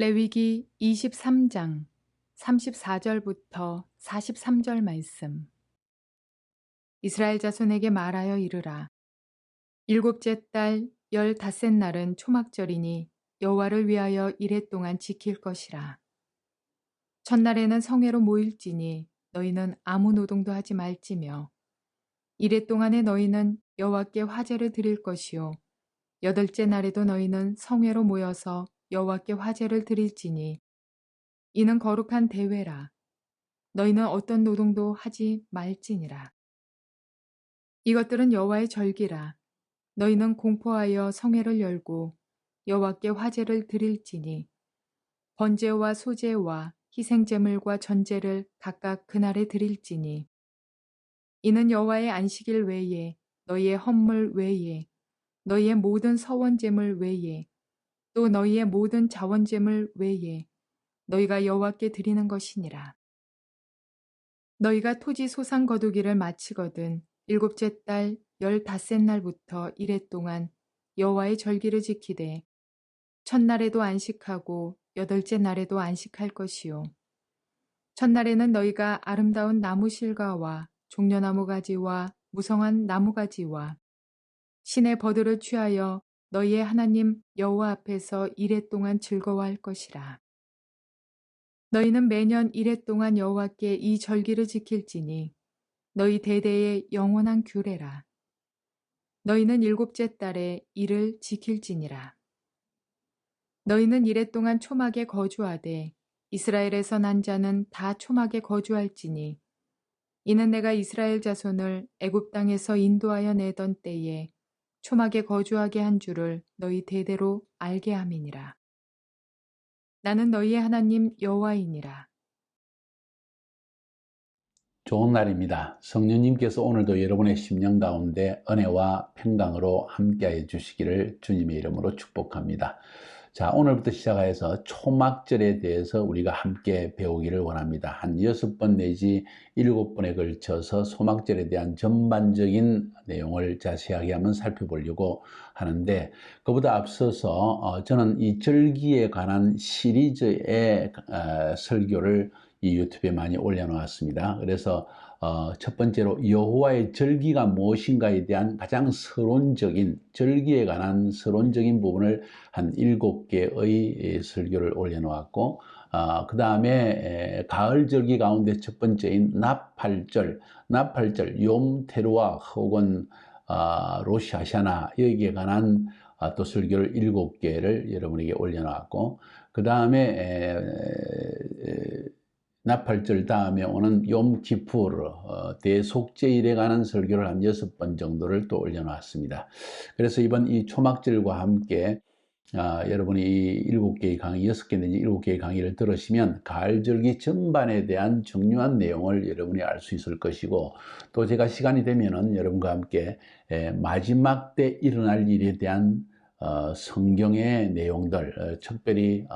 레위기 23장 34절부터 43절 말씀. 이스라엘 자손에게 말하여 이르라. 일곱째 달 15셋 날은 초막절이니 여호와를 위하여 이레 동안 지킬 것이라. 첫날에는 성회로 모일지니 너희는 아무 노동도 하지 말지며 이레 동안에 너희는 여호와께 화제를 드릴 것이요 여덟째 날에도 너희는 성회로 모여서 여호와께 화제를 드릴지니 이는 거룩한 대회라. 너희는 어떤 노동도 하지 말지니라. 이것들은 여호와의 절기라. 너희는 공포하여 성회를 열고 여호와께 화제를 드릴지니 번제와 소제와 희생제물과 전제를 각각 그날에 드릴지니 이는 여호와의 안식일 외에 너희의 헌물 외에 너희의 모든 서원제물 외에 또 너희의 모든 자원제물 외에 너희가 여호와께 드리는 것이니라. 너희가 토지 소상 거두기를 마치거든 일곱째 달 15셋 날부터 이레 동안 여호와의 절기를 지키되 첫날에도 안식하고 여덟째 날에도 안식할 것이요. 첫날에는 너희가 아름다운 나무 실과와 종려나무 가지와 무성한 나무 가지와 신의 버들을 취하여 너희의 하나님 여호와 앞에서 이레 동안 즐거워할 것이라. 너희는 매년 이레 동안 여호와께 이 절기를 지킬지니 너희 대대의 영원한 규례라. 너희는 일곱째 달에 이를 지킬지니라. 너희는 이레 동안 초막에 거주하되 이스라엘에서 난 자는 다 초막에 거주할지니 이는 내가 이스라엘 자손을 애굽 땅에서 인도하여 내던 때에 초막에 거주하게 한 줄을 너희 대대로 알게 함이니라. 나는 너희의 하나님 여호와이니라. 좋은 날입니다. 성령님께서 오늘도 여러분의 심령 가운데 은혜와 평강으로 함께해 주시기를 주님의 이름으로 축복합니다. 자, 오늘부터 시작해서 초막절에 대해서 우리가 함께 배우기를 원합니다. 한 6번 내지 7번에 걸쳐서 초막절에 대한 전반적인 내용을 자세하게 한번 살펴보려고 하는데, 그보다 앞서서 저는 이 절기에 관한 시리즈의 설교를 이 유튜브에 많이 올려놓았습니다. 그래서 첫 번째로 여호와의 절기가 무엇인가에 대한 가장 서론적인, 절기에 관한 서론적인 부분을 한 7개의 설교를 올려놓았고, 그 다음에 가을 절기 가운데 첫 번째인 나팔절, 욤 테루아 혹은 로시 하샤나, 여기에 관한 또 설교를 7개를 여러분에게 올려놓았고, 그 다음에 나팔절 다음에 오는 욤 키푸르, 대속죄일에 관한 설교를 한 6번 정도를 또 올려놨습니다. 그래서 이번 이 초막절과 함께 여러분이 이 7개의 강의, 6개 내지 7개의 강의를 들으시면 가을절기 전반에 대한 중요한 내용을 여러분이 알 수 있을 것이고, 또 제가 시간이 되면은 여러분과 함께 마지막 때 일어날 일에 대한 성경의 내용들, 특별히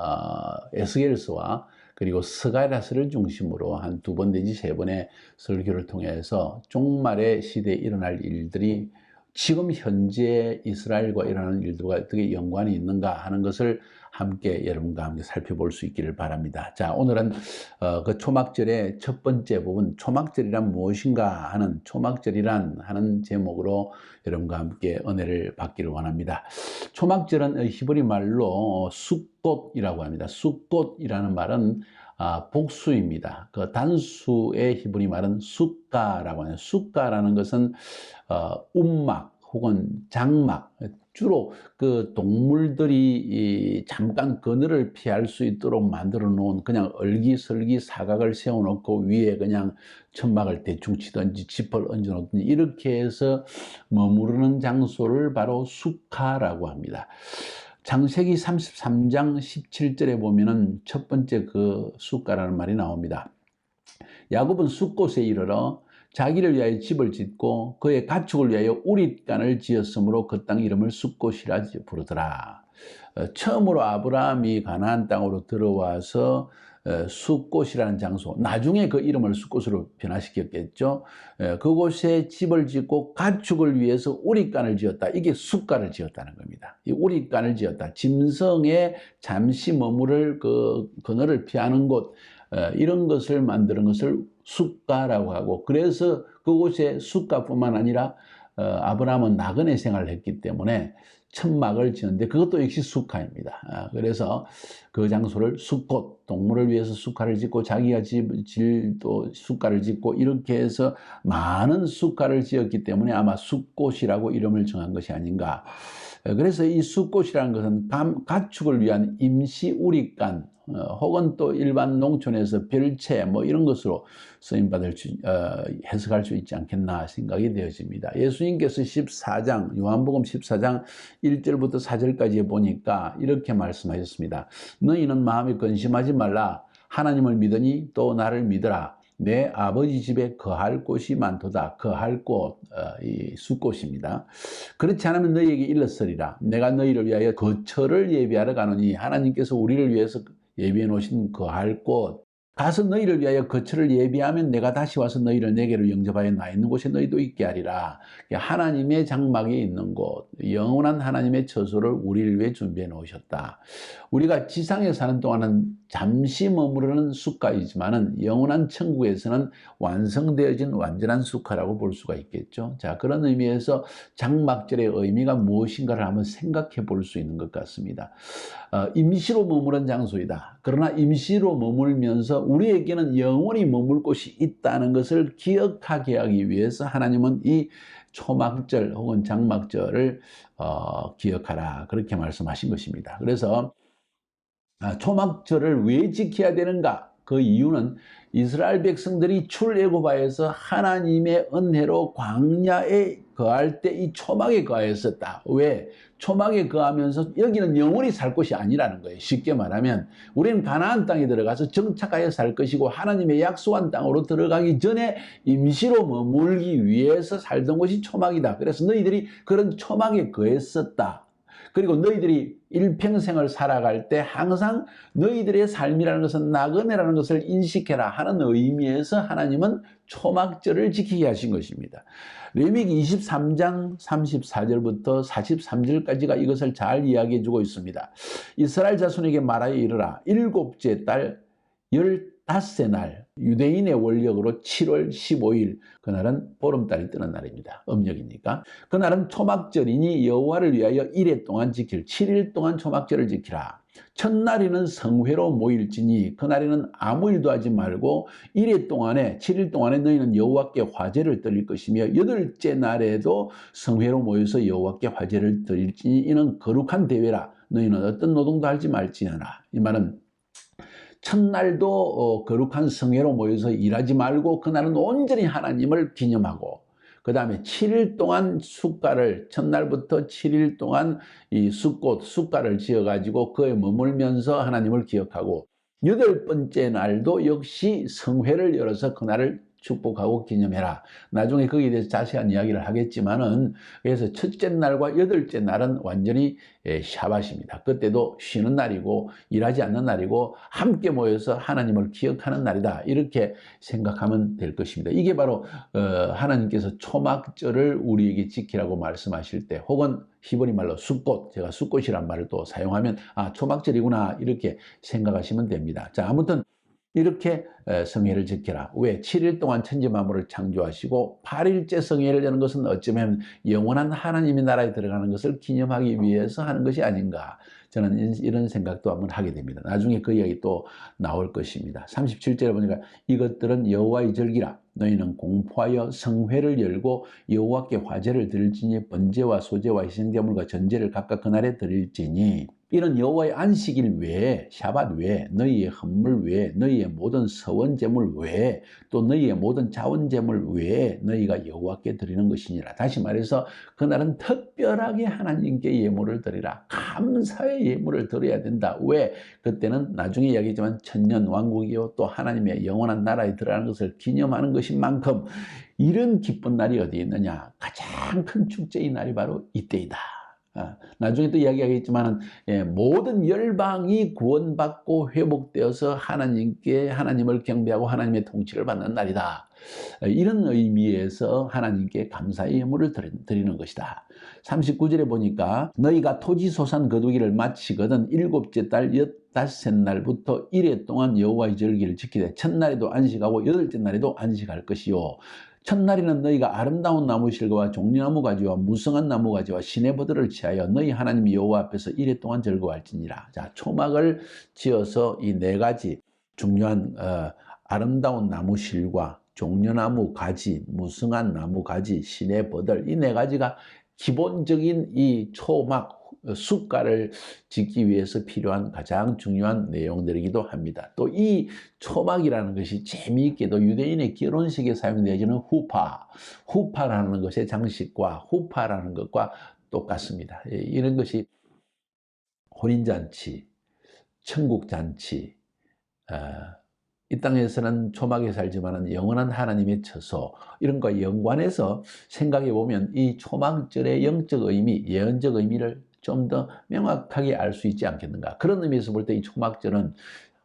에스겔서와 그리고 스가랴서를 중심으로 한 2번 내지 3번의 설교를 통해서 종말의 시대에 일어날 일들이 지금 현재 이스라엘과 일어나는 일들과 어떻게 연관이 있는가 하는 것을 함께 여러분과 함께 살펴볼 수 있기를 바랍니다. 자, 오늘은 그 초막절의 첫 번째 부분, 초막절이란 무엇인가 하는, 초막절이란 하는 제목으로 여러분과 함께 은혜를 받기를 원합니다. 초막절은 히브리 말로 숫꽃이라고 합니다. 숫꽃이라는 말은 복수입니다. 그 단수의 히브리 말은 숫가라고 하네요. 숫가라는 것은 움막 혹은 장막, 주로 그 동물들이 잠깐 그늘을 피할 수 있도록 만들어 놓은 그냥 얼기설기 사각을 세워 놓고 위에 그냥 천막을 대충 치든지 지퍼를 얹어 놓든지 이렇게 해서 머무르는 장소를 바로 수카라고 합니다. 창세기 33장 17절에 보면은 첫 번째 그 숫가라는 말이 나옵니다. 야곱은 숫곳에 이르러 자기를 위하여 집을 짓고 그의 가축을 위하여 우릿간을 지었으므로 그 땅 이름을 숫곳이라 부르더라. 처음으로 아브라함이 가나안 땅으로 들어와서 숫꽃이라는 장소, 나중에 그 이름을 숫꽃으로 변화시켰겠죠. 그곳에 집을 짓고 가축을 위해서 우릿간을 지었다. 이게 숫가를 지었다는 겁니다. 이 우릿간을 지었다. 짐승에 잠시 머무를 그 그늘을 피하는 곳, 이런 것을 만드는 것을 숫가라고 하고, 그래서 그곳에 숫가뿐만 아니라 아브라함은 나그네 생활을 했기 때문에 천막을 지었는데 그것도 역시 숫가입니다. 그래서 그 장소를 숫꽃, 동물을 위해서 숫가를 짓고 자기가 질도 숫가를 짓고 이렇게 해서 많은 숫가를 지었기 때문에 아마 숫꽃이라고 이름을 정한 것이 아닌가. 그래서 이 숫꽃이라는 것은 가축을 위한 임시 우릿간, 혹은 또 일반 농촌에서 별채 뭐 이런 것으로 쓰임받을 해석할 수 있지 않겠나 생각이 되어집니다. 예수님께서 14장, 요한복음 14장 1절부터 4절까지 보니까 이렇게 말씀하셨습니다. 너희는 마음에 근심하지 말라. 하나님을 믿으니 또 나를 믿으라. 내 아버지 집에 거할 곳이 많도다. 거할 곳, 이 숫곳입니다. 그렇지 않으면 너희에게 일렀으리라. 내가 너희를 위하여 거처를 예비하러 가노니, 하나님께서 우리를 위해서 예비해 놓으신 거할 곳, 가서 너희를 위하여 거처를 예비하면 내가 다시 와서 너희를 내게로 영접하여 나 있는 곳에 너희도 있게 하리라. 하나님의 장막이 있는 곳, 영원한 하나님의 처소를 우리를 위해 준비해 놓으셨다. 우리가 지상에 사는 동안은 잠시 머무르는 숫가이지만은 영원한 천국에서는 완성되어진 완전한 숫가라고 볼 수가 있겠죠. 자, 그런 의미에서 장막절의 의미가 무엇인가를 한번 생각해 볼 수 있는 것 같습니다. 임시로 머무른 장소이다. 그러나 임시로 머물면서 우리에게는 영원히 머물 곳이 있다는 것을 기억하게 하기 위해서 하나님은 이 초막절 혹은 장막절을 기억하라, 그렇게 말씀하신 것입니다. 그래서 초막절을 왜 지켜야 되는가? 그 이유는 이스라엘 백성들이 출애굽하여서 하나님의 은혜로 광야에 거할 때 이 초막에 거하였었다. 왜? 초막에 거하면서 여기는 영원히 살 곳이 아니라는 거예요. 쉽게 말하면 우리는 가나안 땅에 들어가서 정착하여 살 것이고, 하나님의 약속한 땅으로 들어가기 전에 임시로 머물기 위해서 살던 곳이 초막이다. 그래서 너희들이 그런 초막에 거했었다. 그리고 너희들이 일평생을 살아갈 때 항상 너희들의 삶이라는 것은 나그네라는 것을 인식해라 하는 의미에서 하나님은 초막절을 지키게 하신 것입니다. 레위기 23장 34절부터 43절까지가 이것을 잘 이야기해 주고 있습니다. 이스라엘 자손에게 말하여 이르라. 일곱째 달 15세 날, 유대인의 원력으로 7월 15일, 그날은 보름달이 뜨는 날입니다. 음력이니까. 그날은 초막절이니 여호와를 위하여 1회 동안 지킬, 7일 동안 초막절을 지키라. 첫날에는 성회로 모일지니 그날에는 아무 일도 하지 말고 1회 동안에, 7일 동안에 너희는 여호와께 화제를 드릴 것이며, 여덟째 날에도 성회로 모여서 여호와께 화제를 드릴지니 이는 거룩한 대회라. 너희는 어떤 노동도 하지 말지니라. 이 말은 첫날도 거룩한 성회로 모여서 일하지 말고 그날은 온전히 하나님을 기념하고, 그 다음에 7일 동안 숫가를, 첫날부터 7일 동안 이 숫꽃, 숫가를 지어가지고 그에 머물면서 하나님을 기억하고, 8번째 날도 역시 성회를 열어서 그날을 축복하고 기념해라. 나중에 거기에 대해서 자세한 이야기를 하겠지만은, 그래서 첫째 날과 8째 날은 완전히 샤밧입니다. 그때도 쉬는 날이고 일하지 않는 날이고 함께 모여서 하나님을 기억하는 날이다. 이렇게 생각하면 될 것입니다. 이게 바로 하나님께서 초막절을 우리에게 지키라고 말씀하실 때, 혹은 히브리 말로 숫꽃, 제가 숫꽃이란 말을 또 사용하면 초막절이구나 이렇게 생각하시면 됩니다. 자, 아무튼 이렇게 성회를 지켜라. 왜? 7일 동안 천지만물을 창조하시고 8일째 성회를 여는 것은 어쩌면 영원한 하나님의 나라에 들어가는 것을 기념하기 위해서 하는 것이 아닌가. 저는 이런 생각도 한번 하게 됩니다. 나중에 그 이야기 또 나올 것입니다. 37절에 보니까 이것들은 여호와의 절기라. 너희는 공포하여 성회를 열고 여호와께 화제를 드릴지니 번제와 소제와 희생제물과 전제를 각각 그날에 드릴지니, 이는 여호와의 안식일 외에, 샤밧 외에, 너희의 헌물 외에, 너희의 모든 서원제물 외에, 또 너희의 모든 자원제물 외에 너희가 여호와께 드리는 것이니라. 다시 말해서 그날은 특별하게 하나님께 예물을 드리라. 감사의 예물을 드려야 된다. 왜? 그때는 나중에 이야기지만 천년 왕국이요 또 하나님의 영원한 나라에 들어가는 것을 기념하는 것인 만큼 이런 기쁜 날이 어디 있느냐? 가장 큰 축제의 날이 바로 이때이다. 나중에 또 이야기하겠지만은 모든 열방이 구원받고 회복되어서 하나님을 경배하고 하나님의 통치를 받는 날이다. 이런 의미에서 하나님께 감사의 예물을 드리는 것이다. 39절에 보니까 너희가 토지소산 거두기를 마치거든 일곱째 달 엿닷새 날부터 이레 동안 여호와의 절기를 지키되 첫날에도 안식하고 여덟째 날에도 안식할 것이요. 첫날에는 너희가 아름다운 나무실과와 종려나무 가지와 무성한 나무 가지와 시내버들을 취하여 너희 하나님 여호와 앞에서 이레 동안 즐거워할지니라. 자, 초막을 지어서 이 네 가지 중요한 아름다운 나무실과 종려나무 가지, 무성한 나무 가지, 시내버들 이 네 가지가 기본적인 이 초막 숫가를 짓기 위해서 필요한 가장 중요한 내용들이기도 합니다. 또 이 초막이라는 것이 재미있게도 유대인의 결혼식에 사용되어지는 후파라는 것의 장식과 후파라는 것과 똑같습니다. 이런 것이 혼인잔치, 천국잔치, 이 땅에서는 초막에 살지만 영원한 하나님의 처소 이런 것과 연관해서 생각해 보면 이 초막절의 영적 의미, 예언적 의미를 좀 더 명확하게 알 수 있지 않겠는가. 그런 의미에서 볼 때 이 초막절은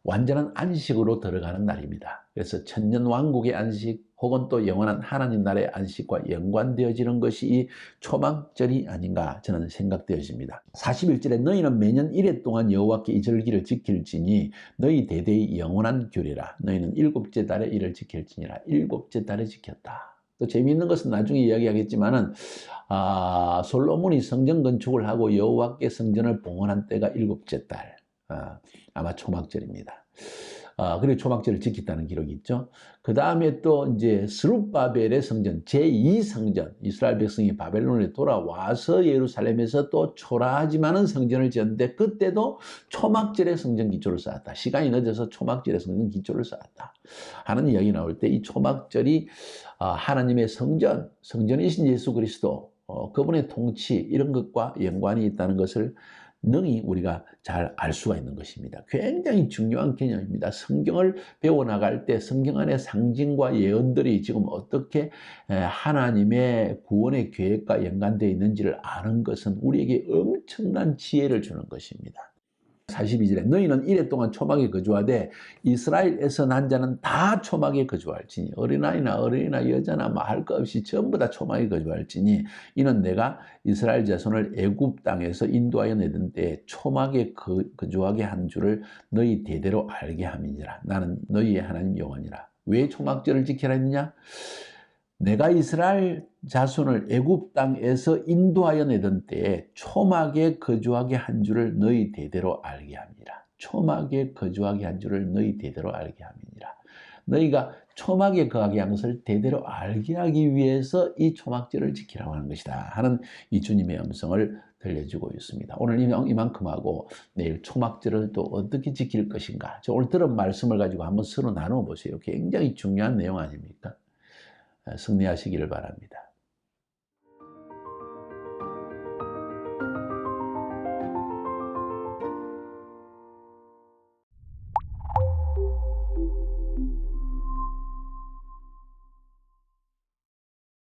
완전한 안식으로 들어가는 날입니다. 그래서 천년왕국의 안식 혹은 또 영원한 하나님 나라의 안식과 연관되어지는 것이 이 초막절이 아닌가 저는 생각되어집니다. 41절에 너희는 매년 이레 동안 여호와께 이 절기를 지킬지니 너희 대대의 영원한 규례라. 너희는 일곱째 달에 이를 지킬지니라. 일곱째 달에 지켰다. 또 재미있는 것은 나중에 이야기하겠지만은 솔로몬이 성전 건축을 하고 여호와께 성전을 봉헌한 때가 일곱째 달. 아마 초막절입니다. 그리고 초막절을 지켰다는 기록이 있죠. 그 다음에 또 이제 스룹바벨의 성전, 제2성전, 이스라엘 백성이 바벨론에 돌아와서 예루살렘에서 또 초라하지만은 성전을 지었는데 그때도 초막절의 성전 기초를 쌓았다. 시간이 늦어서 초막절의 성전 기초를 쌓았다. 하는 이야기 나올 때 이 초막절이 하나님의 성전이신 예수 그리스도, 그분의 통치 이런 것과 연관이 있다는 것을 능히 우리가 잘 알 수가 있는 것입니다. 굉장히 중요한 개념입니다. 성경을 배워나갈 때 성경 안의 상징과 예언들이 지금 어떻게 하나님의 구원의 계획과 연관되어 있는지를 아는 것은 우리에게 엄청난 지혜를 주는 것입니다. 42절에 너희는 이레 동안 초막에 거주하되 이스라엘에서 난 자는 다 초막에 거주할지니 어린아이나 여자나 뭐 할 것 없이 전부 다 초막에 거주할지니 이는 내가 이스라엘 자손을 애굽 땅에서 인도하여 내던 때에 초막에 거주하게 한 줄을 너희 대대로 알게 함이니라. 나는 너희의 하나님 여호와니라. 왜 초막절을 지키라 했느냐? 내가 이스라엘 자손을 애굽 땅에서 인도하여 내던 때에 초막에 거주하게 한 줄을 너희 대대로 알게 함이라. 초막에 거주하게 한 줄을 너희 대대로 알게 함이니라. 너희가 초막에 거하게 한 것을 대대로 알게 하기 위해서 이 초막절을 지키라고 하는 것이다 하는 이 주님의 음성을 들려주고 있습니다. 오늘 이만큼 하고 내일 초막절을 또 어떻게 지킬 것인가. 오늘 들은 말씀을 가지고 한번 서로 나눠보세요. 굉장히 중요한 내용 아닙니까? 승리하시기를 바랍니다.